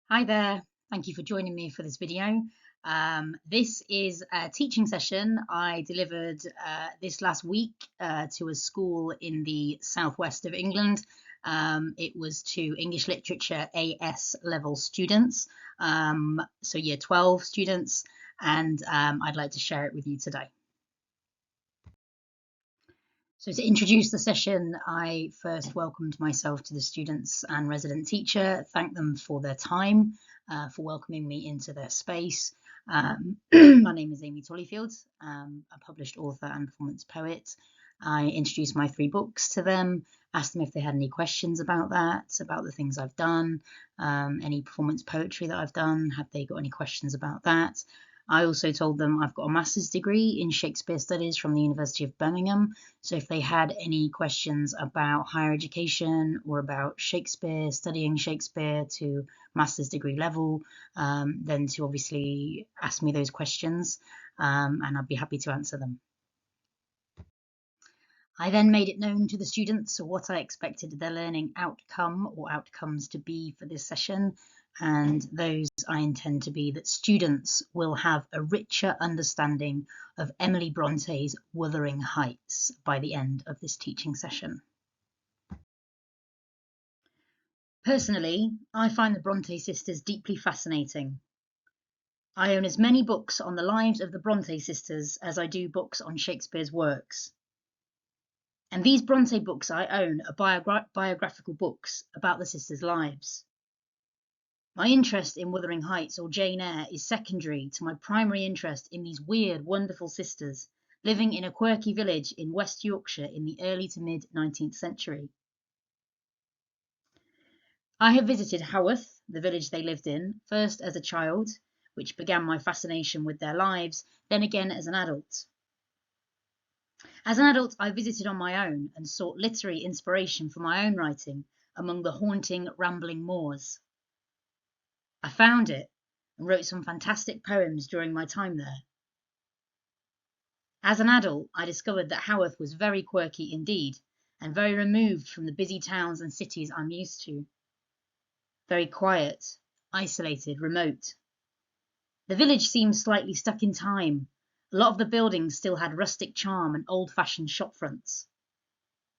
Hi there, thank you for joining me for this video. This is a teaching session I delivered this last week to a school in the southwest of England. It was to English Literature AS level students, so year 12 students, and I'd like to share it with you today. So to introduce the session, I first welcomed myself to the students and resident teacher, thanked them for their time, for welcoming me into their space. My name is Amy Tollyfield, a published author and performance poet. I introduced my 3 books to them, asked them if they had any questions about that, about the things I've done, any performance poetry that I've done, had they got any questions about that. I also told them I've got a master's degree in Shakespeare Studies from the University of Birmingham, so if they had any questions about higher education or about Shakespeare, studying Shakespeare to master's degree level, then to obviously ask me those questions, and I'd be happy to answer them. I then made it known to the students what I expected their learning outcome or outcomes to be for this session, and those I intend to be that students will have a richer understanding of Emily Bronte's Wuthering Heights by the end of this teaching session. Personally, I find the Brontë sisters deeply fascinating. I own as many books on the lives of the Brontë sisters as I do books on Shakespeare's works. And these Brontë books I own are biographical books about the sisters' lives. My interest in Wuthering Heights or Jane Eyre is secondary to my primary interest in these weird, wonderful sisters living in a quirky village in West Yorkshire in the early to mid 19th century. I have visited Haworth, the village they lived in, first as a child, which began my fascination with their lives, then again as an adult. As an adult, I visited on my own and sought literary inspiration for my own writing among the haunting, rambling moors. I found it and wrote some fantastic poems during my time there. As an adult, I discovered that Haworth was very quirky indeed, and very removed from the busy towns and cities I'm used to. Very quiet, isolated, remote. The village seemed slightly stuck in time. A lot of the buildings still had rustic charm and old-fashioned shop fronts.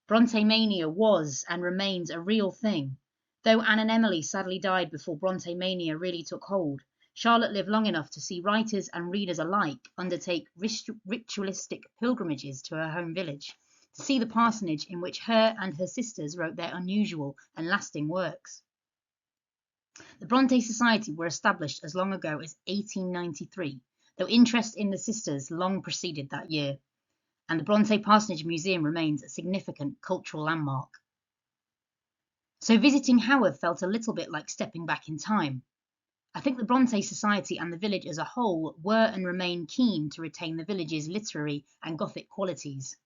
Brontë mania was and remains a real thing. Though Anne and Emily sadly died before Brontë mania really took hold, Charlotte lived long enough to see writers and readers alike undertake ritualistic pilgrimages to her home village, to see the parsonage in which her and her sisters wrote their unusual and lasting works. The Brontë Society were established as long ago as 1893, though interest in the sisters long preceded that year, and the Brontë Parsonage Museum remains a significant cultural landmark. So visiting Haworth felt a little bit like stepping back in time. I think the Brontë Society and the village as a whole were and remain keen to retain the village's literary and Gothic qualities.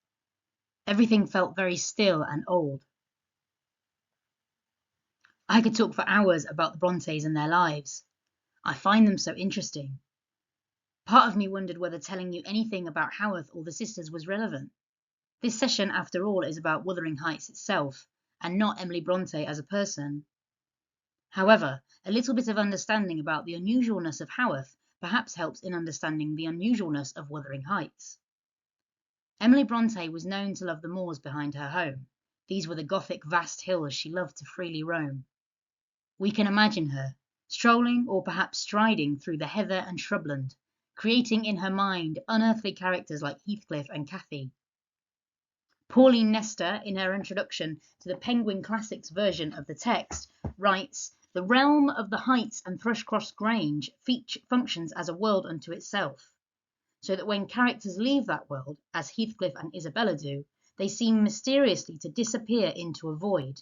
Everything felt very still and old. I could talk for hours about the Brontës and their lives. I find them so interesting. Part of me wondered whether telling you anything about Haworth or the sisters was relevant. This session, after all, is about Wuthering Heights itself, and not Emily Brontë as a person. However, a little bit of understanding about the unusualness of Haworth perhaps helps in understanding the unusualness of Wuthering Heights. Emily Brontë was known to love the moors behind her home. These were the Gothic vast hills she loved to freely roam. We can imagine her, strolling or perhaps striding through the heather and shrubland, creating in her mind unearthly characters like Heathcliff and Cathy. Pauline Nestor, in her introduction to the Penguin Classics version of the text, writes, "The realm of the Heights and Thrushcross Grange functions as a world unto itself, so that when characters leave that world, as Heathcliff and Isabella do, they seem mysteriously to disappear into a void."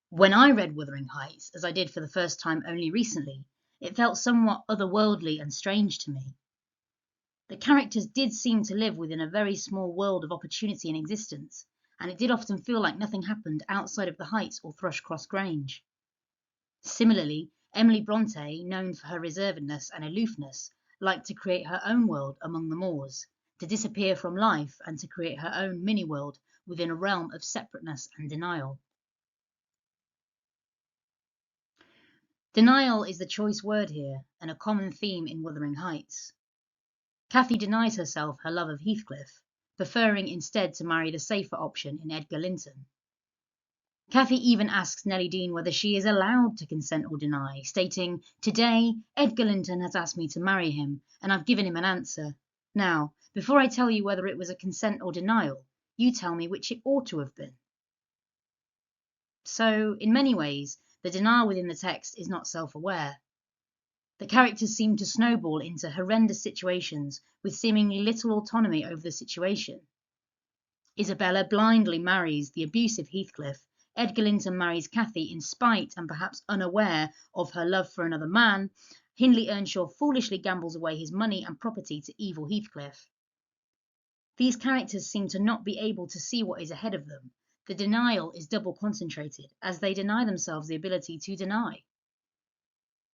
When I read Wuthering Heights, as I did for the first time only recently, it felt somewhat otherworldly and strange to me. The characters did seem to live within a very small world of opportunity and existence, and it did often feel like nothing happened outside of the Heights or Thrushcross Grange. Similarly, Emily Brontë, known for her reservedness and aloofness, liked to create her own world among the moors, to disappear from life and to create her own mini-world within a realm of separateness and denial. Denial is the choice word here, and a common theme in Wuthering Heights. Cathy denies herself her love of Heathcliff, preferring instead to marry the safer option in Edgar Linton. Cathy even asks Nellie Dean whether she is allowed to consent or deny, stating, "Today, Edgar Linton has asked me to marry him, and I've given him an answer. Now, before I tell you whether it was a consent or denial, you tell me which it ought to have been." So, in many ways, the denial within the text is not self-aware. The characters seem to snowball into horrendous situations with seemingly little autonomy over the situation. Isabella blindly marries the abusive Heathcliff. Edgar Linton marries Cathy in spite and perhaps unaware of her love for another man. Hindley Earnshaw foolishly gambles away his money and property to evil Heathcliff. These characters seem to not be able to see what is ahead of them. The denial is double concentrated, as they deny themselves the ability to deny.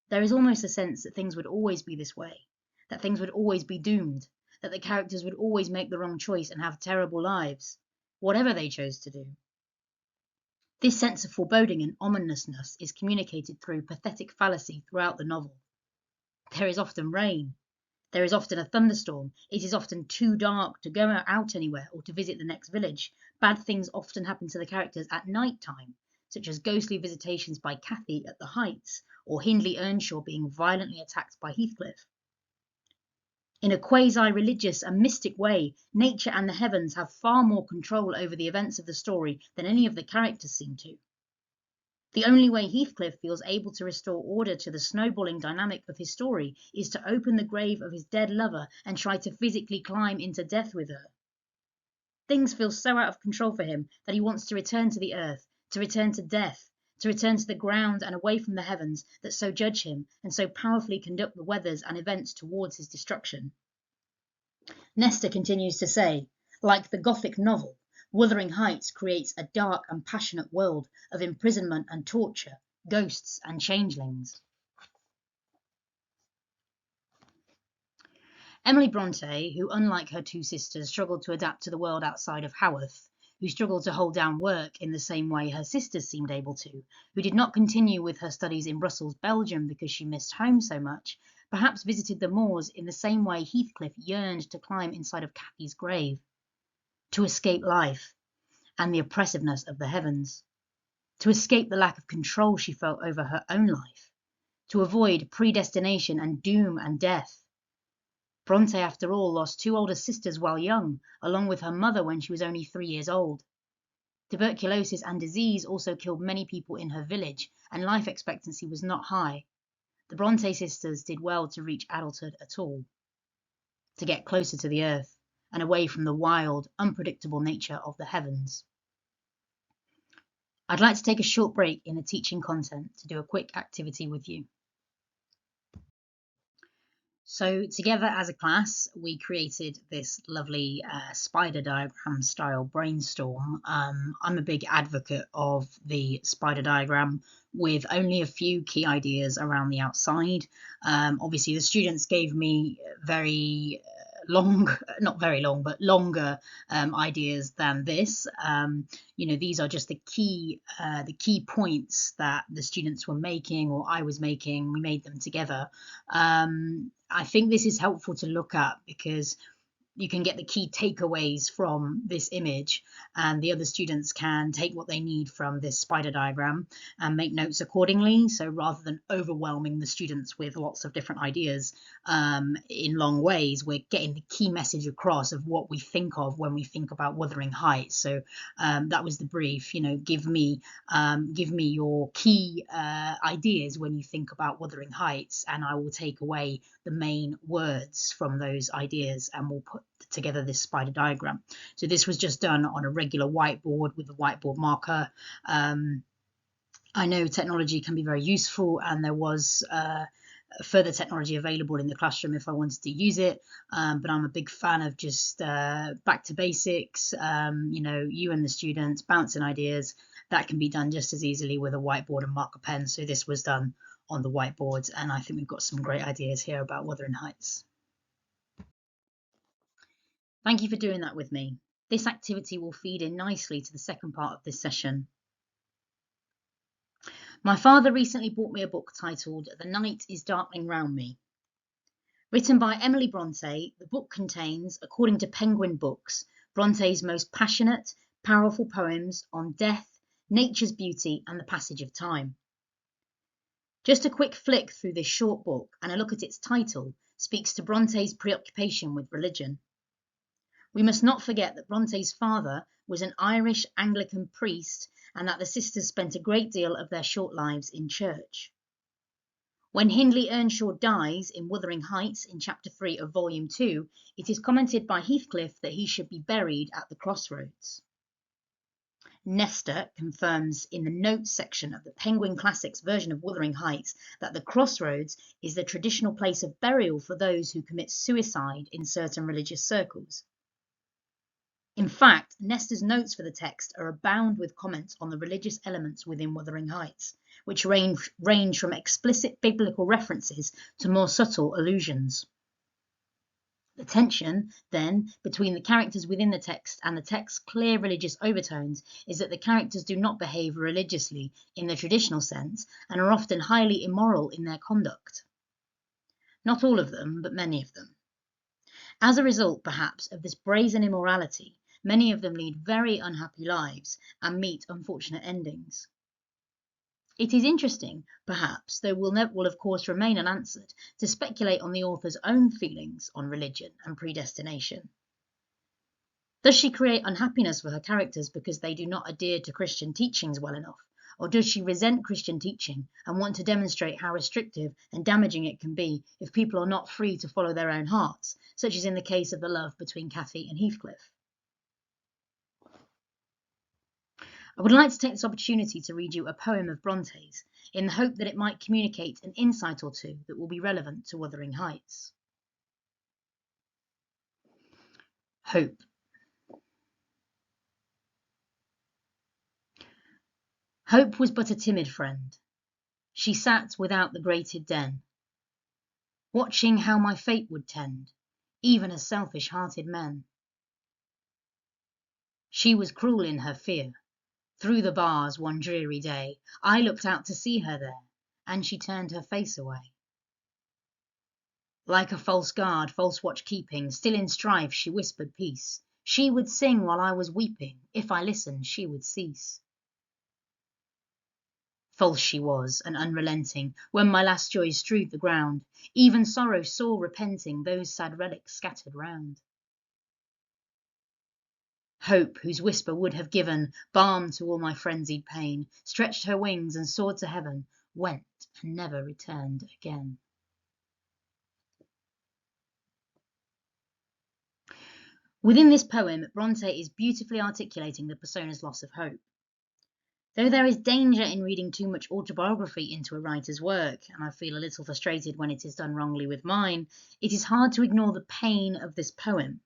There is almost a sense that things would always be this way, that things would always be doomed, that the characters would always make the wrong choice and have terrible lives, whatever they chose to do. This sense of foreboding and ominousness is communicated through pathetic fallacy throughout the novel. There is often rain. There is often a thunderstorm. It is often too dark to go out anywhere or to visit the next village. Bad things often happen to the characters at night time, such as ghostly visitations by Cathy at the Heights, or Hindley Earnshaw being violently attacked by Heathcliff. In a quasi-religious and mystic way, nature and the heavens have far more control over the events of the story than any of the characters seem to. The only way Heathcliff feels able to restore order to the snowballing dynamic of his story is to open the grave of his dead lover and try to physically climb into death with her. Things feel so out of control for him that he wants to return to the earth, to return to death, to return to the ground and away from the heavens that so judge him and so powerfully conduct the weathers and events towards his destruction. Nestor continues to say, like the Gothic novel, Wuthering Heights creates a dark and passionate world of imprisonment and torture, ghosts and changelings. Emily Brontë, who unlike her two sisters struggled to adapt to the world outside of Haworth, who struggled to hold down work in the same way her sisters seemed able to, who did not continue with her studies in Brussels, Belgium because she missed home so much, perhaps visited the moors in the same way Heathcliff yearned to climb inside of Cathy's grave, to escape life and the oppressiveness of the heavens, to escape the lack of control she felt over her own life, to avoid predestination and doom and death. Brontë, after all, lost two older sisters while young, along with her mother when she was only 3 years old. Tuberculosis and disease also killed many people in her village, and life expectancy was not high. The Brontë sisters did well to reach adulthood at all, to get closer to the earth and away from the wild, unpredictable nature of the heavens. I'd like to take a short break in the teaching content to do a quick activity with you. So together as a class, we created this lovely spider diagram style brainstorm. I'm a big advocate of the spider diagram with only a few key ideas around the outside. Obviously, the students gave me very not very long, but longer ideas than this. These are just the key points that the students were making or I was making. We made them together. I think this is helpful to look at because you can get the key takeaways from this image, and the other students can take what they need from this spider diagram and make notes accordingly. So rather than overwhelming the students with lots of different ideas in long ways, we're getting the key message across of what we think of when we think about Wuthering Heights. So that was the brief. Give me your key ideas when you think about Wuthering Heights, and I will take away the main words from those ideas and we'll put together this spider diagram. So this was just done on a regular whiteboard with a whiteboard marker. I know technology can be very useful, and there was further technology available in the classroom if I wanted to use it, but I'm a big fan of just back to basics. You and the students bouncing ideas. That can be done just as easily with a whiteboard and marker pen. So this was done on the whiteboard, and I think we've got some great ideas here about Wuthering Heights. Thank you for doing that with me. This activity will feed in nicely to the second part of this session. My father recently bought me a book titled The Night is Darkening Round Me. Written by Emily Brontë, the book contains, according to Penguin Books, Bronte's most passionate, powerful poems on death, nature's beauty, and the passage of time. Just a quick flick through this short book and a look at its title speaks to Bronte's preoccupation with religion. We must not forget that Bronte's father was an Irish Anglican priest and that the sisters spent a great deal of their short lives in church. When Hindley Earnshaw dies in Wuthering Heights in chapter 3 of volume 2, it is commented by Heathcliff that he should be buried at the crossroads. Nestor confirms in the notes section of the Penguin Classics version of Wuthering Heights that the crossroads is the traditional place of burial for those who commit suicide in certain religious circles. In fact, Nestor's notes for the text are abound with comments on the religious elements within Wuthering Heights, which range from explicit biblical references to more subtle allusions. The tension, then, between the characters within the text and the text's clear religious overtones is that the characters do not behave religiously in the traditional sense and are often highly immoral in their conduct. Not all of them, but many of them. As a result, perhaps, of this brazen immorality, many of them lead very unhappy lives and meet unfortunate endings. It is interesting, perhaps, though will of course remain unanswered, to speculate on the author's own feelings on religion and predestination. Does she create unhappiness for her characters because they do not adhere to Christian teachings well enough? Or does she resent Christian teaching and want to demonstrate how restrictive and damaging it can be if people are not free to follow their own hearts, such as in the case of the love between Cathy and Heathcliff? I would like to take this opportunity to read you a poem of Bronte's, in the hope that it might communicate an insight or two that will be relevant to Wuthering Heights. Hope. Hope was but a timid friend. She sat without the grated den, watching how my fate would tend, even as selfish-hearted men. She was cruel in her fear. Through the bars one dreary day, I looked out to see her there, and she turned her face away. Like a false guard, false watch keeping, still in strife she whispered peace. She would sing while I was weeping, if I listened she would cease. False she was, and unrelenting, when my last joys strewed the ground, even sorrow sore repenting those sad relics scattered round. Hope, whose whisper would have given balm to all my frenzied pain, stretched her wings and soared to heaven, went and never returned again. Within this poem, Brontë is beautifully articulating the persona's loss of hope. Though there is danger in reading too much autobiography into a writer's work, and I feel a little frustrated when it is done wrongly with mine, it is hard to ignore the pain of this poem.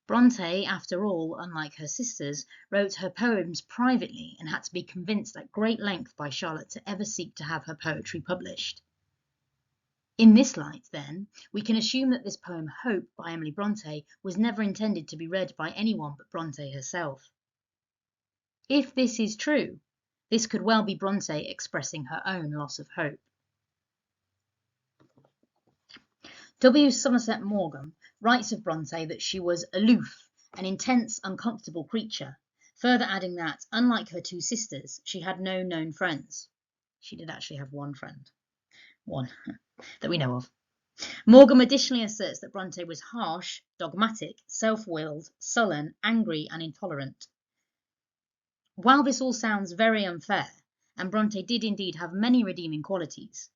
Brontë, after all, unlike her sisters, wrote her poems privately and had to be convinced at great length by Charlotte to ever seek to have her poetry published. In this light, then, we can assume that this poem Hope by Emily Brontë was never intended to be read by anyone but Brontë herself. If this is true, this could well be Brontë expressing her own loss of hope. W. Somerset Maugham writes of Brontë that she was aloof, an intense, uncomfortable creature, further adding that, unlike her two sisters, she had no known friends. She did actually have one friend. One that we know of. Maugham additionally asserts that Brontë was harsh, dogmatic, self-willed, sullen, angry, and intolerant. While this all sounds very unfair, and Brontë did indeed have many redeeming qualities,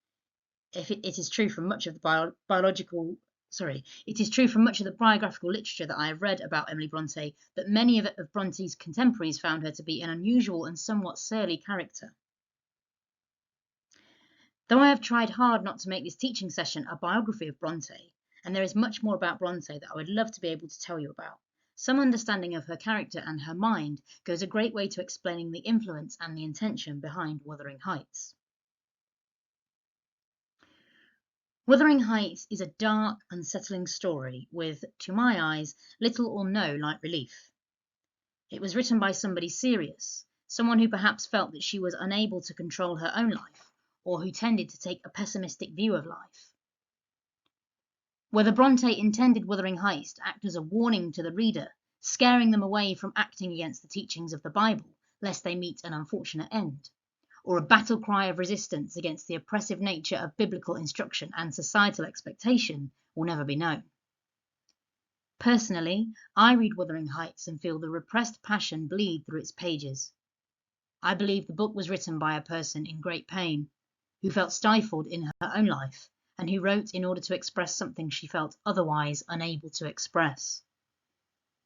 it is true from much of the biographical literature that I have read about Emily Brontë that many of Bronte's contemporaries found her to be an unusual and somewhat surly character. Though I have tried hard not to make this teaching session a biography of Brontë, and there is much more about Brontë that I would love to be able to tell you about, some understanding of her character and her mind goes a great way to explaining the influence and the intention behind Wuthering Heights. Wuthering Heights is a dark, unsettling story with, to my eyes, little or no light relief. It was written by somebody serious, someone who perhaps felt that she was unable to control her own life, or who tended to take a pessimistic view of life. Whether Brontë intended Wuthering Heights to act as a warning to the reader, scaring them away from acting against the teachings of the Bible, lest they meet an unfortunate end, or a battle cry of resistance against the oppressive nature of biblical instruction and societal expectation, will never be known. Personally, I read Wuthering Heights and feel the repressed passion bleed through its pages. I believe the book was written by a person in great pain, who felt stifled in her own life, and who wrote in order to express something she felt otherwise unable to express.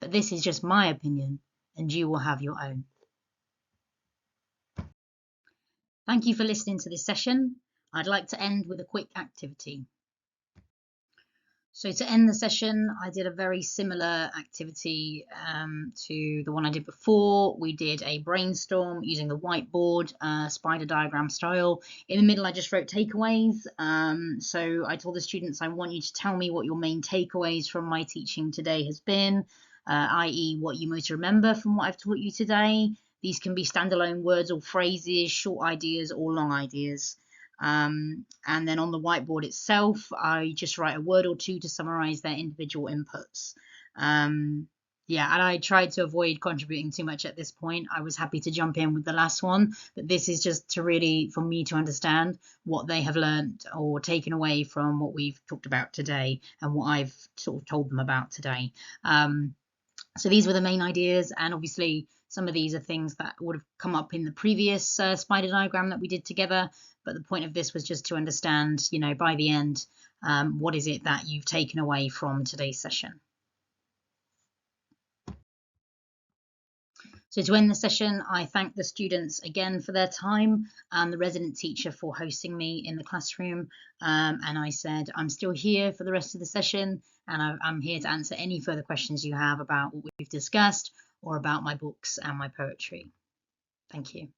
But this is just my opinion, and you will have your own. Thank you for listening to this session. I'd like to end with a quick activity. So to end the session, I did a very similar activity to the one I did before. We did a brainstorm using the whiteboard, spider diagram style. In the middle, I just wrote takeaways. So I told the students, I want you to tell me what your main takeaways from my teaching today has been, i.e. what you most remember from what I've taught you today. These can be standalone words or phrases, short ideas or long ideas. And then on the whiteboard itself, I just write a word or two to summarize their individual inputs. Yeah, and I tried to avoid contributing too much at this point. I was happy to jump in with the last one, but this is just to really, for me to understand what they have learned or taken away from what we've talked about today and what I've sort of told them about today. So these were the main ideas, and obviously some of these are things that would have come up in the previous spider diagram that we did together. But the point of this was just to understand, you know, by the end, what is it that you've taken away from today's session. So to end the session, I thank the students again for their time and the resident teacher for hosting me in the classroom. And I said, I'm still here for the rest of the session, and I'm here to answer any further questions you have about what we've discussed or about my books and my poetry. Thank you.